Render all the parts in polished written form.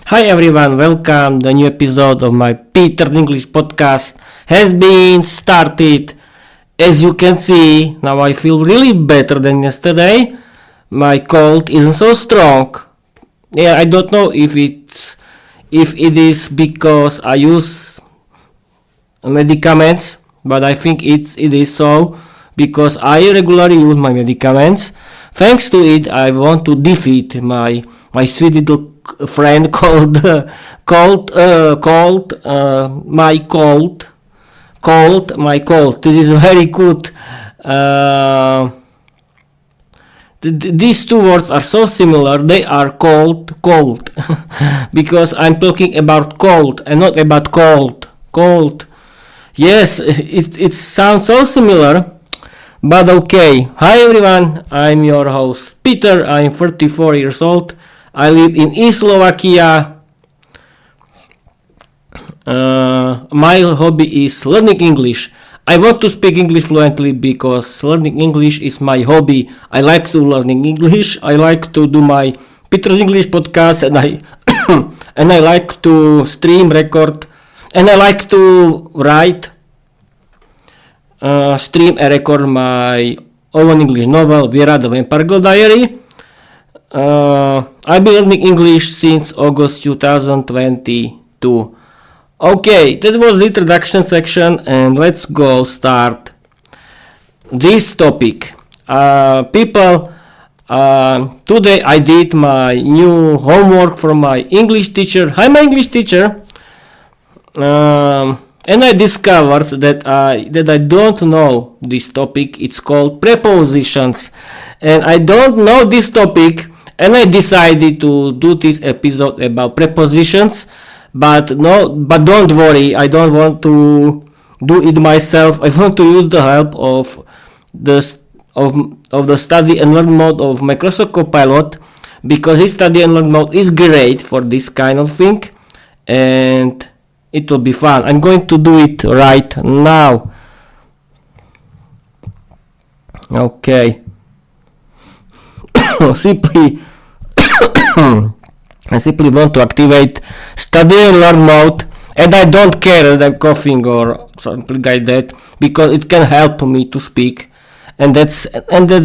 Hi everyone, welcome. The new episode of my Peter's English podcast has been started. As you can see, now I feel really better than yesterday. My cold isn't so strong. Yeah, I don't know if it is because I use medicaments, but I think it is so because I regularly use my medicaments. Thanks to it, I want to defeat my sweet little friend called my cold. This is very good. These two words are so similar. They are cold because I'm talking about cold and not about cold. Yes, it sounds so similar. But okay. Hi everyone, I'm your host Peter. I'm 34 years old. I live in East Slovakia. My hobby is learning English. I want to speak English fluently because learning English is my hobby. I like to learning English. I like to do my Peter's English podcast, and I and I like to stream, record, and I like to write, stream, and record my own English novel, Viera, the Vampire Girl Diary. I've been learning English since August 2022. Okay, that was the introduction section, and let's go start this topic. People, today I did my new homework from my English teacher. Hi, my English teacher. And I discovered that I don't know this topic. It's called prepositions, and I don't know this topic. And I decided to do this episode about prepositions, but don't worry, I don't want to do it myself. I want to use the help of the study and learn mode of Microsoft Copilot, because his study and learn mode is great for this kind of thing, and it will be fun. I'm going to do it right now. Okay. I simply want to activate study and learn mode, and I don't care that I'm coughing or something like that, because it can help me to speak, and that's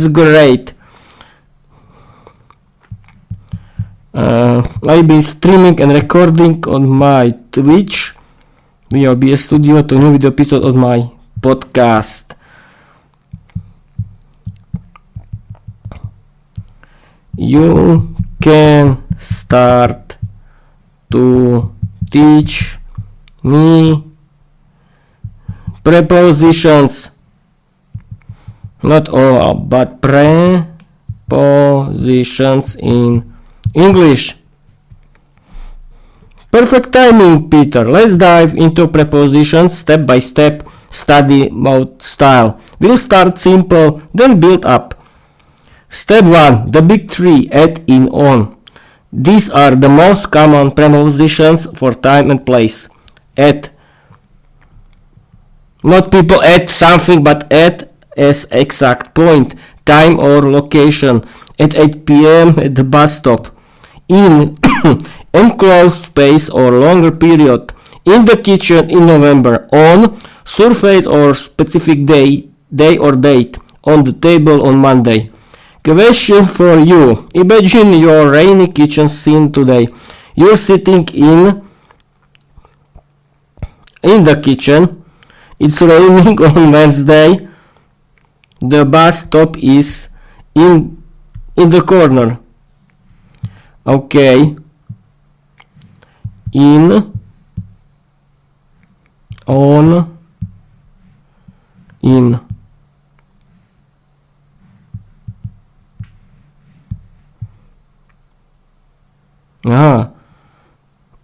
great. I've been streaming and recording on my Twitch via OBS Studio to new video episode of my podcast. You can start to teach me prepositions. Not all, but prepositions in English. Perfect timing, Peter. Let's dive into prepositions step by step, study mode style. We'll start simple, then build up. Step 1. The big three: at, in, on. These are the most common prepositions for time and place. At. Not people at something, but at as exact point, time or location. At 8 p.m. at the bus stop. In. Enclosed space or longer period. In the kitchen in November. On. Surface or specific day or date. On the table on Monday. Question for you. Imagine your rainy kitchen scene today. You're sitting in the kitchen. It's raining on Wednesday. The bus stop is in the corner. Okay. In, on, in.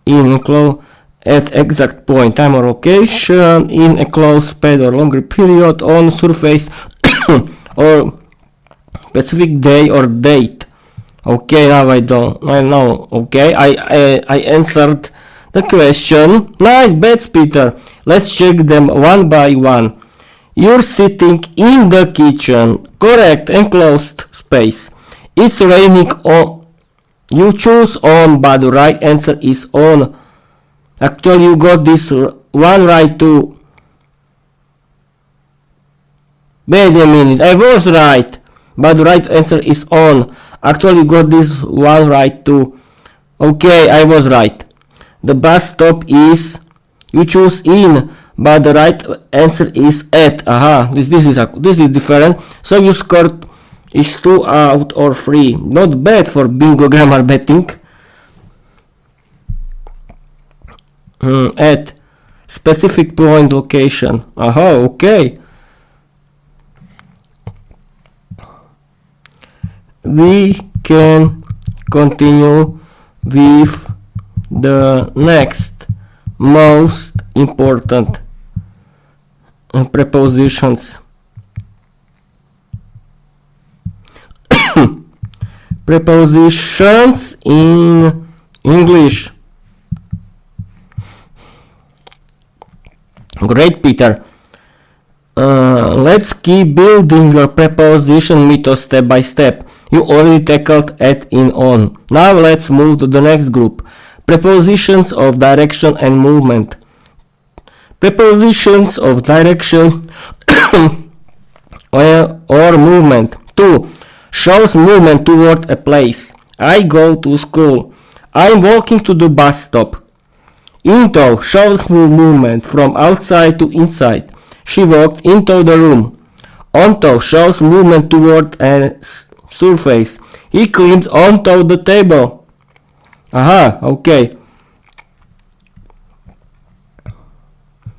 In at exact point, time or location, in a close space or longer period, on surface or specific day or date. Okay, now I know. Okay, I answered the question. Nice bets, Peter. Let's check them one by one. You're sitting in the kitchen. Correct. Enclosed space. It's raining on You choose on, but the right answer is on. Actually, you got this one right too. Wait a minute, I was right, but the right answer is on. Actually, you got this one right too. Okay, I was right. The bus stop is, you choose in, but the right answer is at. Aha, this is different. So you scored is 2 out or 3. Not bad for bingo grammar betting. At specific point location. Aha, okay. We can continue with the next most important prepositions. Prepositions in English. Great, Peter. Let's keep building your preposition mythos step by step. You already tackled at, in, on. Now let's move to the next group. Prepositions of direction and movement. Prepositions of direction or movement. 2. Shows movement toward a place. I go to school. I'm walking to the bus stop. Into shows movement from outside to inside. She walked into the room. Onto shows movement toward a surface. He climbed onto the table. Aha, okay.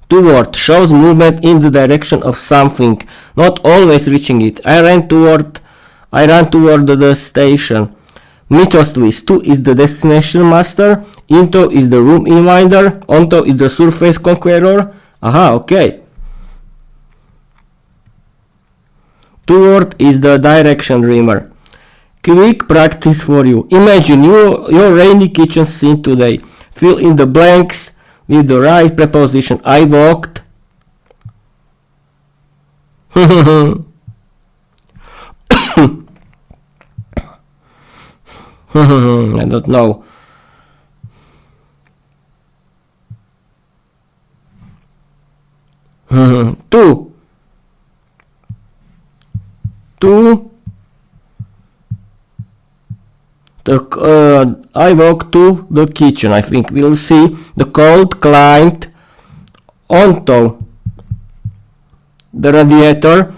Toward shows movement in the direction of something, not always reaching it. I ran toward the station. Mythos twist. 2 is the destination master. Into is the room invader. Onto is the surface conqueror. Aha, okay. Toward is the direction dreamer. Quick practice for you. Imagine your rainy kitchen scene today. Fill in the blanks with the right preposition. I walked. I don't know. Two. I walked to the kitchen. I think we'll see. The cold climbed onto the radiator.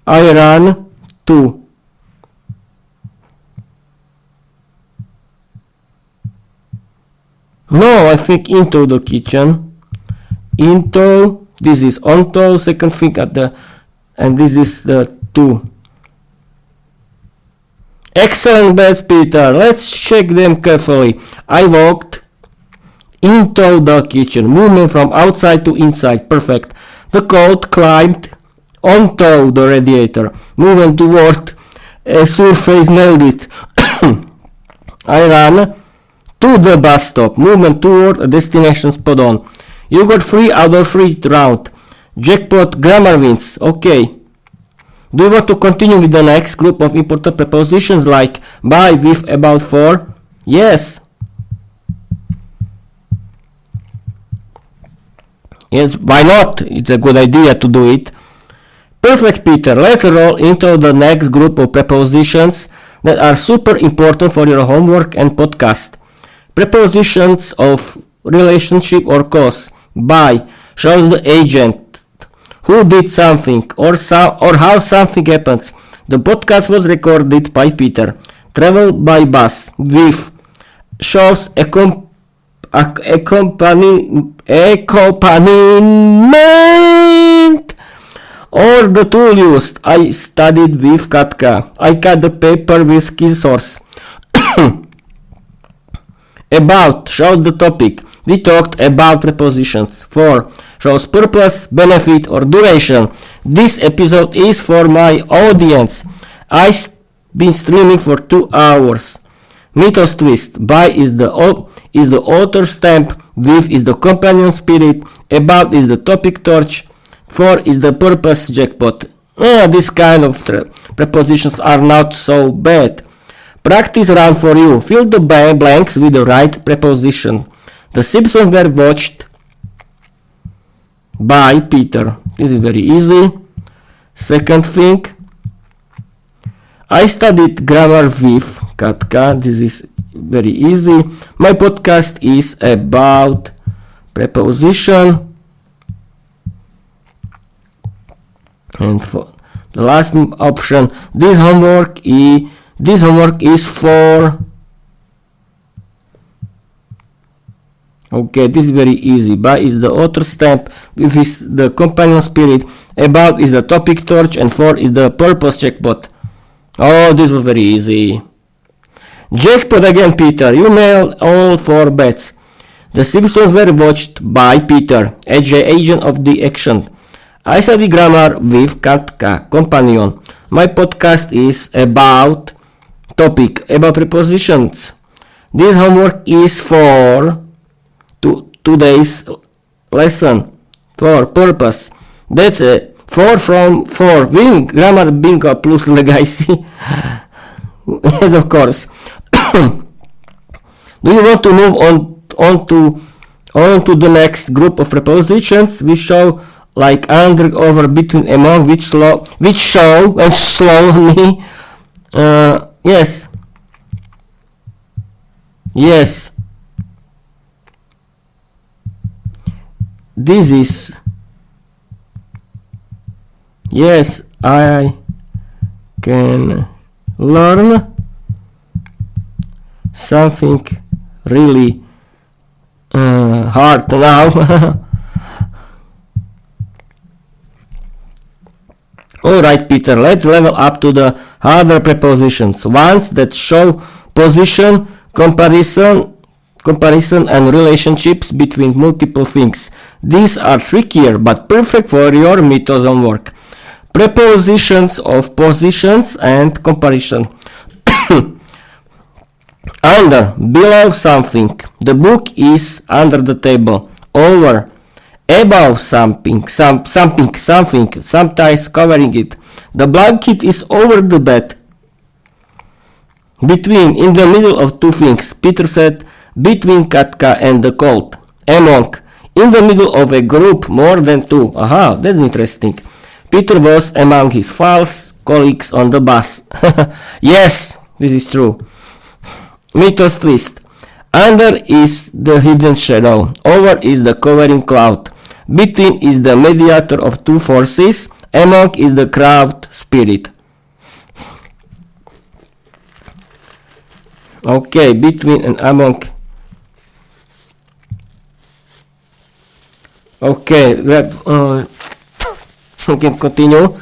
I ran to. No, I think into the kitchen. Into. This is onto. Second thing at the, and this is the 2. Excellent, best Peter. Let's check them carefully. I walked into the kitchen. Movement from outside to inside. Perfect. The cold climbed onto the radiator. Movement toward a surface. Nailed it. I ran to the bus stop. Movement toward a destination. Spot on. You got 3 out of 3 round. Jackpot, grammar wins. Okay. Do you want to continue with the next group of important prepositions like by, with, about, for? Yes. Yes, why not? It's a good idea to do it. Perfect, Peter. Let's roll into the next group of prepositions that are super important for your homework and podcast. Prepositions of relationship or cause. By shows the agent who did something or how something happens. The podcast was recorded by Peter. Travel by bus. With shows accompaniment or the tool used. I studied with Katka. I cut the paper with scissors. About shows the topic. We talked about prepositions. For shows purpose, benefit, or duration. This episode is for my audience. I've been streaming for 2 hours. Mythos twist. By is the author stamp. With is the companion spirit. About is the topic torch. For is the purpose jackpot. This kind of prepositions are not so bad. Practice round for you. Fill the blanks with the right preposition. The Simpsons were watched by Peter. This is very easy. Second thing, I studied grammar with Katka. This is very easy. My podcast is about preposition. And for the last option, this homework is for. Okay, this is very easy. By is the author stamp, with is the companion spirit, about is the topic torch, and for is the purpose jackpot. Oh, this was very easy. Jackpot again, Peter. You nailed all 4 bets. The Simpsons were watched by Peter, agent of the action. I study grammar with Katka, companion. My podcast is about topic, about prepositions. This homework is for today's lesson, for purpose. That's it. 4 from 4. Win grammar bingo plus legacy. Yes, of course. Do you want to move on to the next group of prepositions? We show like under, over, between, among, which show and slowly. Yes. This is. Yes, I can learn something really hard now. Alright, Peter, let's level up to the harder prepositions, ones that show position, comparison and relationships between multiple things. These are trickier but perfect for your mythos homework. Prepositions of positions and comparison. Under, below something. The book is under the table. Over, above something, sometimes covering it. The blanket is over the bed. Between, in the middle of 2 things. Peter said, between Katka and the colt. Among, in the middle of a group more than 2. Aha, that's interesting. Peter was among his false colleagues on the bus. Yes, this is true. Mythos twist. Under is the hidden shadow. Over is the covering cloud. Between is the mediator of 2 forces. Among is the crowd spirit. Okay, between and among. Okay, we can continue.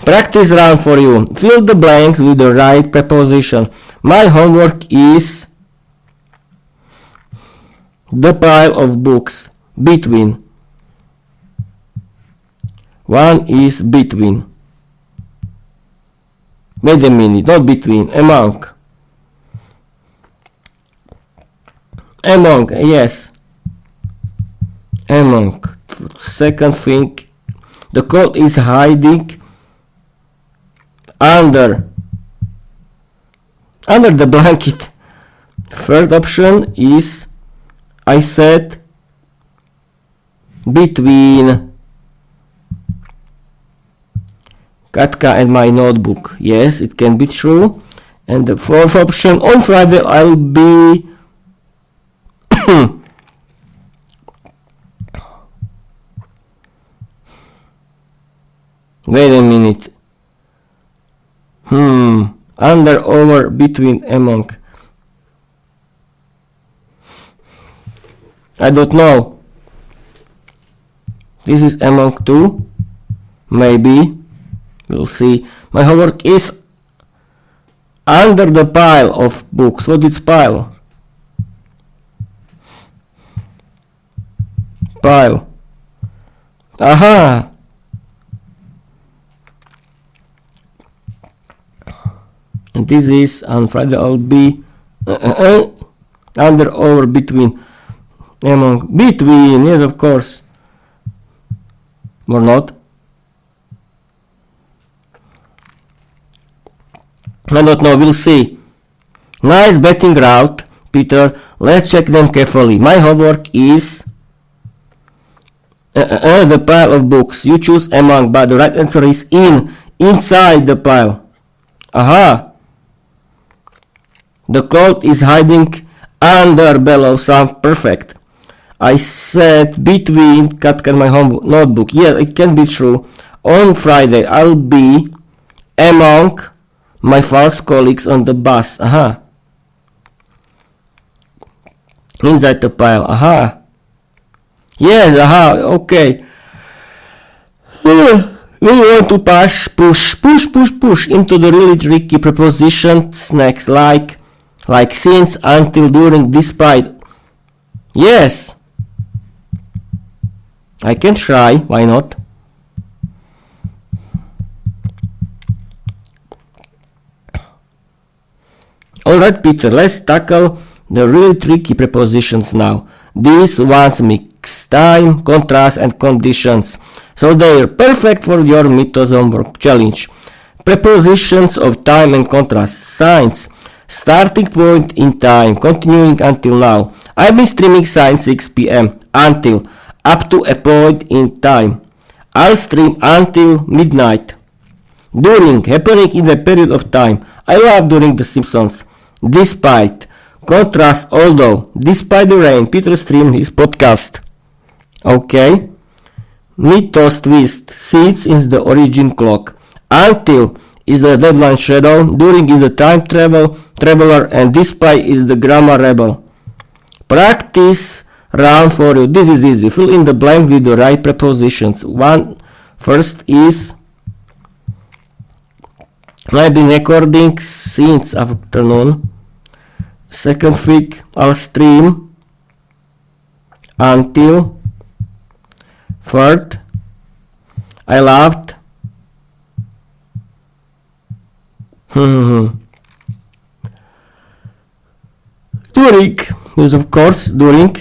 Practice round for you. Fill the blanks with the right preposition. My homework is the pile of books. Between. One is between. Wait a minute, not between, among. Among, yes. Among. Second thing, the coat is hiding under the blanket. Third option is, I said, between Katka and my notebook. Yes, it can be true. And the fourth option, on Friday I'll be wait a minute. Under, over, between, among. I don't know. This is among 2. Maybe. We'll see. My homework is under the pile of books. What is pile? Pile. Aha! And this is on Friday I'll be under, over, between, among, between, yes, of course. Or not. I don't know, we'll see. Nice betting route, Peter. Let's check them carefully. My homework is the pile of books. You choose among, but the right answer is inside the pile. Aha. The code is hiding under below. Sound perfect. I said between cut my home notebook. Yeah, it can be true. On Friday, I'll be among my false colleagues on the bus. Aha. Inside the pile. Aha. Yes, aha. Okay. We want to push into the really tricky prepositions next, like since, until, during, despite. Yes. I can try. Why not? Alright, Peter, let's tackle the really tricky prepositions now. These ones mix time, contrast, and conditions. So they're perfect for your mythos homework challenge. Prepositions of time and contrast. Signs. Starting point in time, continuing until now. I've been streaming since 6 p.m. until, up to a point in time. I'll stream until midnight. During, happening in a period of time. I love during The Simpsons. Despite, contrast, although, despite the rain, Peter streamed his podcast. Okay. Mythos twist, since is the origin clock. Until is the deadline shadow. During is the time traveler, and despite is the grammar rebel. Practice round for you. This is easy. Fill in the blank with the right prepositions. First is I've been recording since afternoon. Second week I'll stream until. Third, I laughed. During is of course during,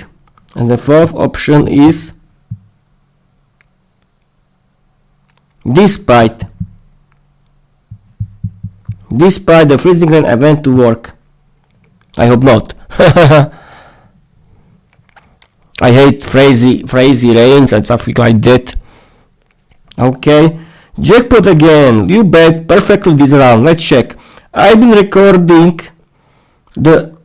and the fourth option is despite. Despite the freezing rain, I went to work. I hope not. I hate crazy rains and stuff like that. Okay. Jackpot again. You bet perfectly this round. Let's check. I've been recording the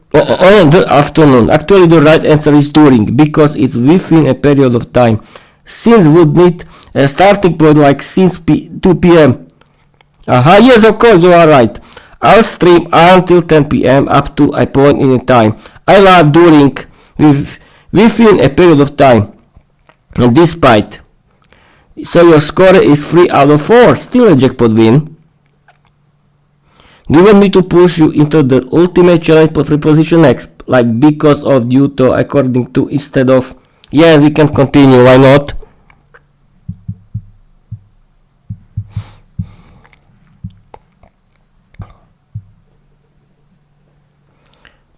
afternoon. Actually, the right answer is during, because it's within a period of time. Since would need a starting point like since 2 p.m. Aha, yes, of course, you are right. I'll stream until 10 p.m. up to a point in time. I love during within a period of time. And despite. So your score is 3 out of 4. Still a jackpot win. Do you want me to push you into the ultimate challenge for preposition next? Like because of, due to, according to, instead of? Yeah, we can continue. Why not?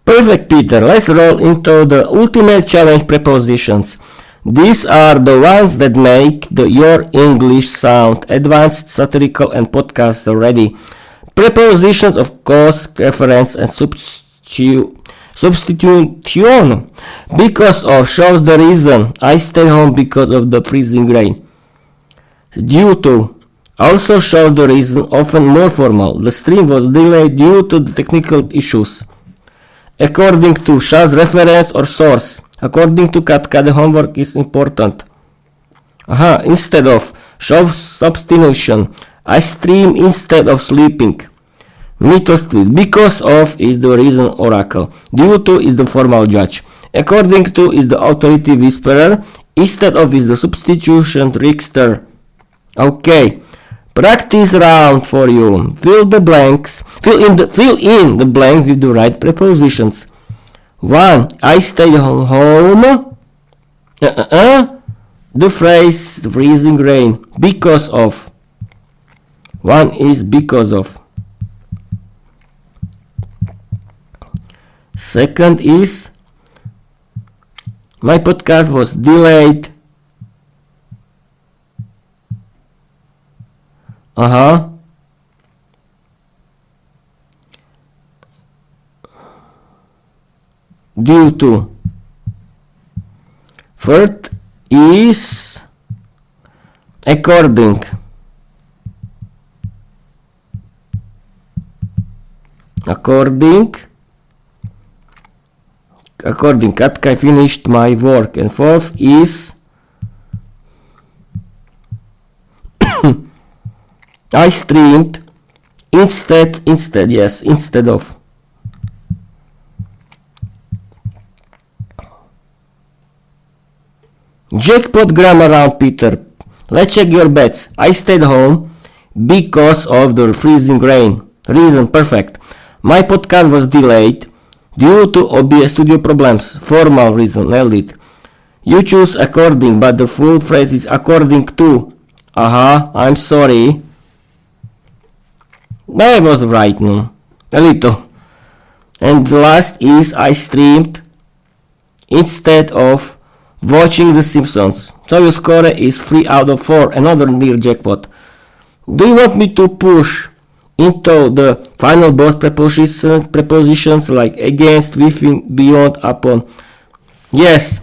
Perfect, Peter. Let's roll into the ultimate challenge prepositions. These are the ones that make your English sound advanced, satirical, and podcast ready. Prepositions of cause, reference, and substitution. Because of shows the reason. I stay home because of the freezing rain. Due to also shows the reason, often more formal. The stream was delayed due to the technical issues. According to, shows reference or source. According to Katka, the homework is important. Aha, instead of, shows substitution. I stream instead of sleeping. Mythos twist. Because of is the reason oracle. Due to is the formal judge. According to is the authority whisperer. Instead of is the substitution trickster. Okay. Practice round for you. Fill in the blanks with the right prepositions. 1. I stay home. The phrase freezing rain. Because of. 1 is because of. Second is my podcast was delayed. due to. Third is according. According, Katka, I finished my work. And fourth is I streamed instead of. Jackpot grammar round, Peter. Let's check your bets. I stayed home because of the freezing rain. Reason, perfect. My podcast was delayed due to OBS Studio problems. Formal reason, nailed it. You choose according, but the full phrase is according to. I'm sorry. I was right, no? A little. And the last is I streamed instead of watching The Simpsons. So your score is 3 out of 4, another near jackpot. Do you want me to push into the final boss prepositions like against, within, beyond, upon? Yes.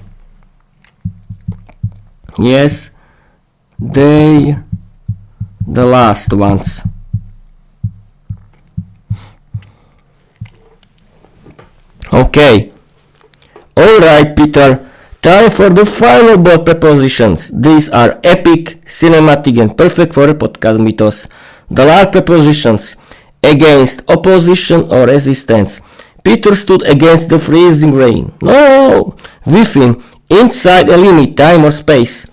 They the last ones. Okay. Alright, Peter. Time for the final boss prepositions. These are epic, cinematic, and perfect for a podcast mythos. The last prepositions: against, opposition, or resistance. Peter stood against the freezing rain. No! Within, inside a limit, time or space.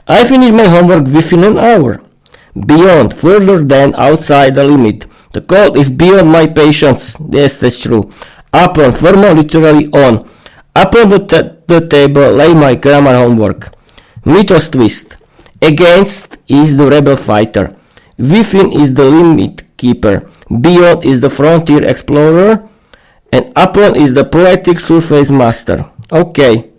I finished my homework within an hour. Beyond, further than, outside the limit. The cold is beyond my patience. Yes, that's true. Upon, formal, literally on. Upon the table lay my grammar homework. Mythos twist. Against is the rebel fighter. Within is the limit keeper. Beyond is the frontier explorer. And upon is the poetic surface master. Okay.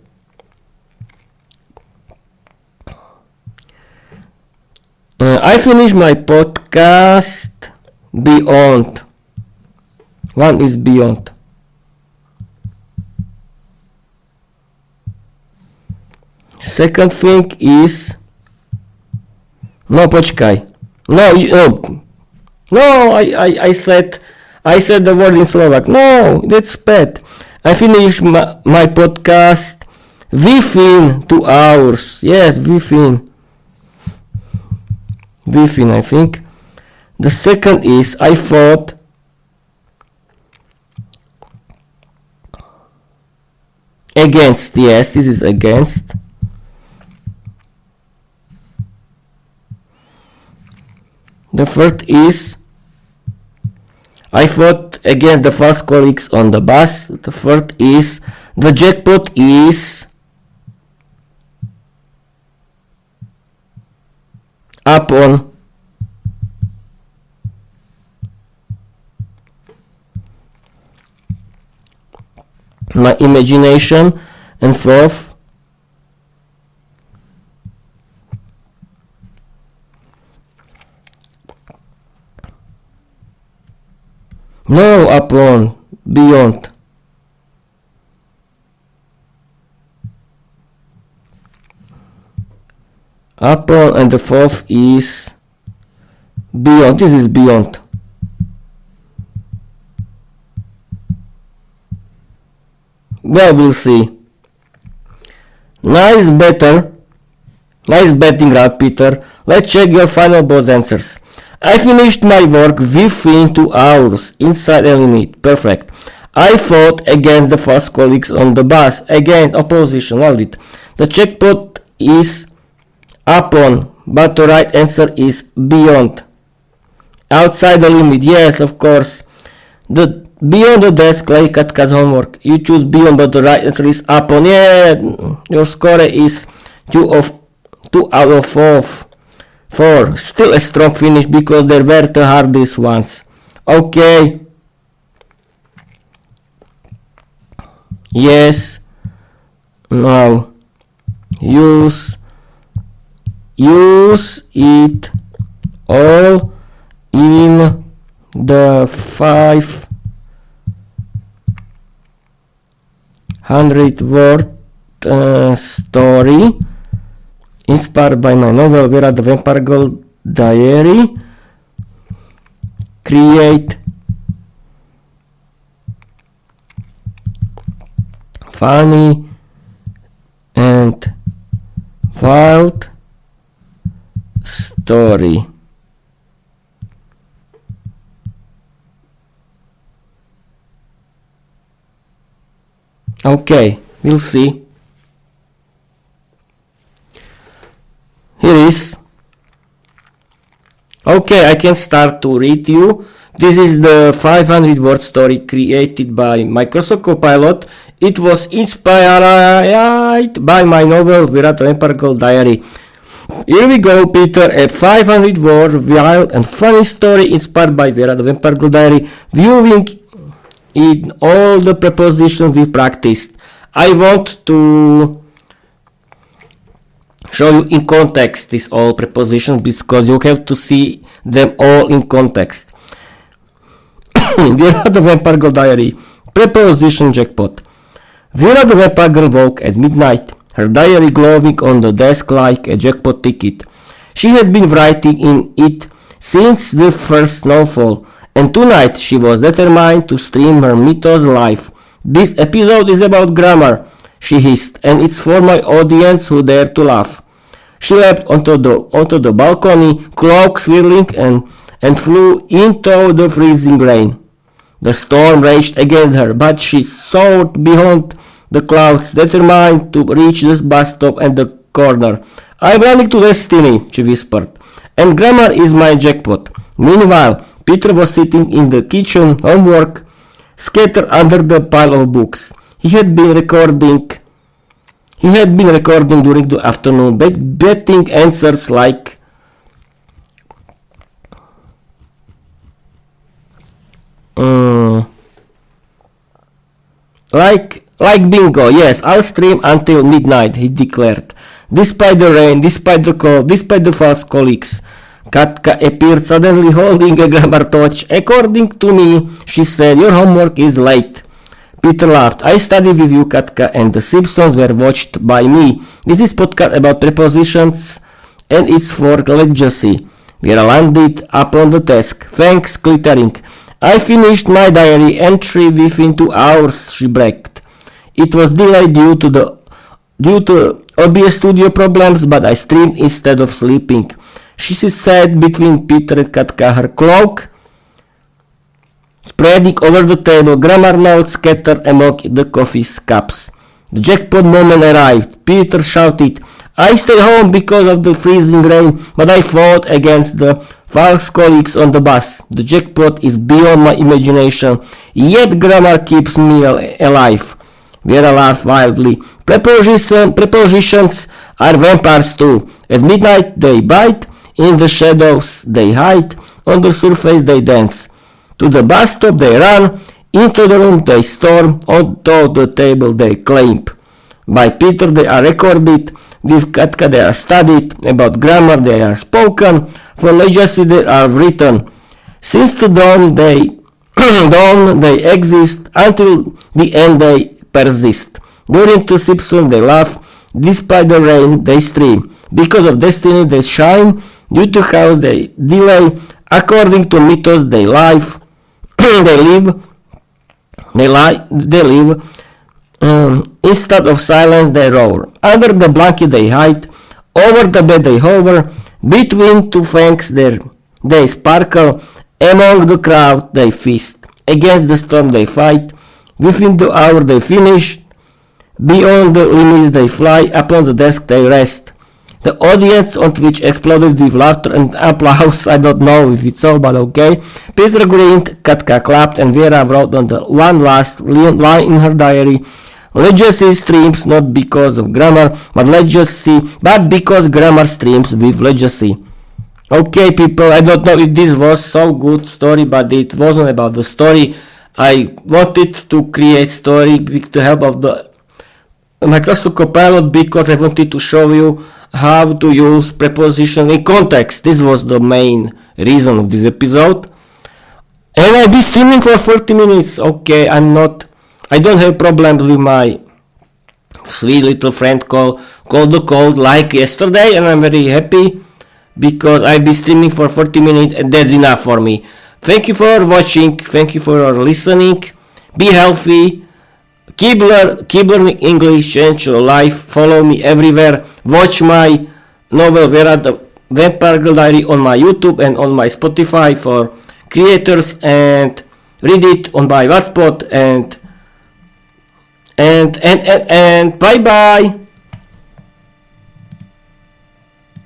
I finished my podcast. Beyond. One is beyond. Second thing is no, počkaj. I said the word in Slovak. No, that's bad. I finished my podcast within 2 hours. Yes, within, I think. The second is I fought against. Yes, this is against. The third is I fought against the false colleagues on the bus. The fourth is the jackpot is upon my imagination. And fourth, no, upon, beyond. Upon, and the fourth is beyond. This is beyond. Well, we'll see. Nice betting round, Peter. Let's check your final boss answers. I finished my work within 2 hours, inside a limit. Perfect. I fought against the false colleagues on the bus, against opposition. Loved it. The jackpot is upon, but the right answer is beyond. Outside the limit. Yes, of course. The beyond the desk like Katka's homework. You choose beyond, but the right answer is upon. Yeah, your score is 2 out of 4. Still a strong finish because they were the hardest ones. Okay. Yes. Now use it all in the 5 100-word story inspired by my novel Viera the Vampire Girl Diary. Create funny and wild story. Okay, we'll see. Here is. Okay, I can start to read you. This is the 500-word story created by Microsoft Copilot. It was inspired by my novel Viera the Vampire Girl Diary. Here we go, Peter, a 500-word wild and funny story inspired by Viera the Vampire Girl Diary. Viewing in all the prepositions we practiced. I want to show you in context these all prepositions because you have to see them all in context. Viera the Vampire Girl Diary. Preposition jackpot. Viera the Vampire Girl woke at midnight, her diary glowing on the desk like a jackpot ticket. She had been writing in it since the first snowfall, and tonight she was determined to stream her mythos live. This episode is about grammar, she hissed, and it's for my audience who dare to laugh. She leapt onto the balcony, cloak swirling, and flew into the freezing rain. The storm raged against her, but she soared beyond the clouds, determined to reach the bus stop at the corner. I'm running to destiny, she whispered, and grammar is my jackpot. Meanwhile, Peter was sitting in the kitchen, homework scattered under the pile of books. He had been recording during the afternoon, betting answers like bingo. Yes, I'll stream until midnight, he declared. Despite the rain, despite the cold, despite the false colleagues. Katka appeared suddenly holding a grammar torch. According to me, she said, your homework is late. Peter laughed. I studied with you, Katka, and the Simpsons were watched by me. This is podcast about prepositions, and it's for legacy. Viera landed up on the desk, fangs glittering. I finished my diary entry within 2 hours, she bragged. It was delayed due to OBS Studio problems, but I streamed instead of sleeping. She sat between Peter and Katka, her cloak spreading over the table, grammar notes scattered among the coffee cups. The jackpot moment arrived. Peter shouted, I stayed home because of the freezing rain, but I fought against the false colleagues on the bus. The jackpot is beyond my imagination, yet grammar keeps me alive. Viera laughed wildly. Prepositions are vampires too. At midnight they bite, in the shadows they hide, on the surface they dance. To the bus stop they run, into the room they storm, onto the table they climb. By Peter they are recorded, with Katka they are studied, about grammar they are spoken, for legacy they are written. Since the dawn they exist, until the end they persist. During the Simpsons they laugh, despite the rain they stream, because of destiny they shine, due to chaos they delay, according to mythos they live, instead of silence they roar, under the blanket they hide, over the bed they hover, between two fangs they sparkle, among the crowd they feast, against the storm they fight, within the hour they finish, beyond the limits they fly, upon the desk they rest. The audience on Twitch exploded with laughter and applause. I don't know if it's so, but okay. Peter grinned, Katka clapped, and Viera wrote on the one last line in her diary. Legacy streams not because of grammar, but because grammar streams with legacy. Okay, people, I don't know if this was so good story, but it wasn't about the story. I wanted to create story with the help of the Microsoft Copilot because I wanted to show you how to use preposition in context. This was the main reason of this episode. And I'll be streaming for 40 minutes. Okay, I don't have problems with my sweet little friend called the Cold like yesterday, and I'm very happy because I'll be streaming for 40 minutes and that's enough for me. Thank you for watching, thank you for listening, be healthy, keep learning English, change your life, follow me everywhere, watch my novel Viera the Vampire Girl Diary on my YouTube and on my Spotify for creators, and read it on my Wattpad, and bye bye.